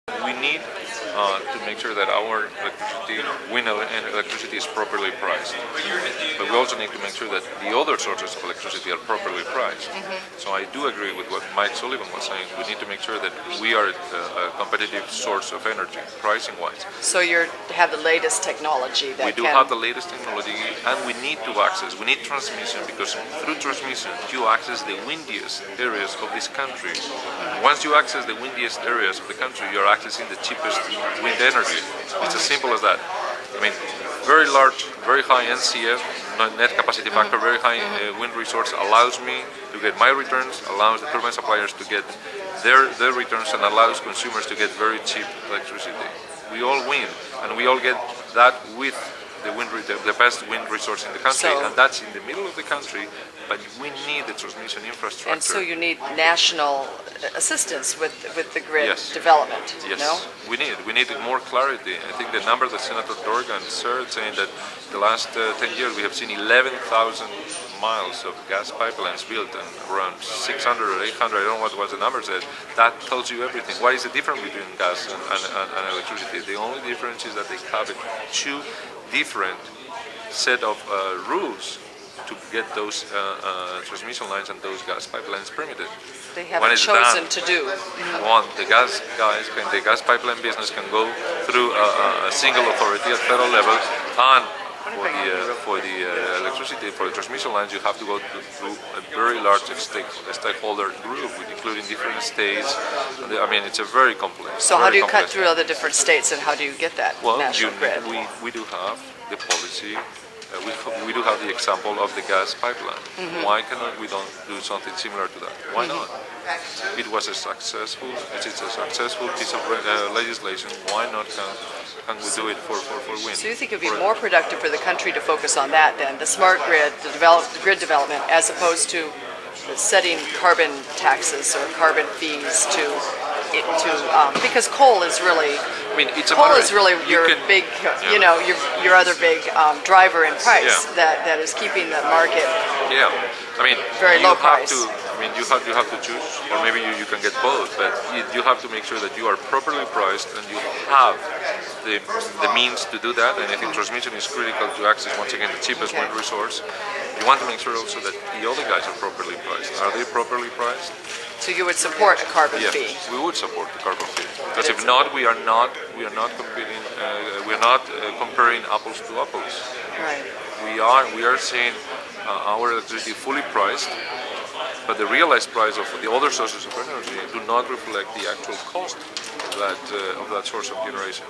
We need to make sure that our wind electricity is properly priced. But we also need to make sure that the other sources of electricity are properly priced. So I do agree with what Mike Sullivan was saying. We need to make sure that we are a competitive source of energy, pricing-wise. So you have the latest technology that We do have the latest technology, and we need to access. We need transmission, because through transmission you access the windiest areas of this country. Once you access the windiest areas of the country, you're accessing the cheapest wind energy. It's as simple as that. I mean, very large, very high NCF, net capacity factor, very high wind resource allows me to get my returns, allows the turbine suppliers to get their returns, and allows consumers to get very cheap electricity. We all win, and we all get that with the best wind resource in the country, and that's in the middle of the country, but we need the transmission infrastructure. And so you need national assistance with the grid development, Yes, no? we need more clarity. I think the number that Senator Dorgan shared, saying that the last 10 years we have seen 11,000 miles of gas pipelines built and around 600 or 800, I don't know what was the number said. That tells you everything. What is the difference between gas and electricity? The only difference is that they have two different set of rules to get those transmission lines and those gas pipelines permitted. They haven't chosen to do. One, the gas pipeline business can go through a single authority at federal level, and for the electricity, for the transmission lines, you have to go through a very large stakeholder group, including different states. I mean, it's a very complex. So how do you cut through all the different states, and how do you get that national grid? We do have the policy. We do have the example of the gas pipeline. Why cannot we don't do something similar to that? Why not? It's a successful piece of legislation. Why not can we do it for wind? So you think it would be more productive for the country to focus on that than the smart grid, the grid development, as opposed to setting carbon taxes or carbon fees because coal is really your big, your other big driver in price that is keeping the market very low price. You have to choose, or maybe you can get both, but you have to make sure that you are properly priced and you have the means to do that. And I think transmission is critical to access, once again, the cheapest wind resource. You want to make sure also that the other guys are properly priced. Are they properly priced? So you would support a carbon fee? Yes, we would support the carbon fee. Because if not, we are not competing. We are not comparing apples to apples. Right. We are seeing our electricity fully priced, but the realized price of the other sources of energy do not reflect the actual cost of that source of generation.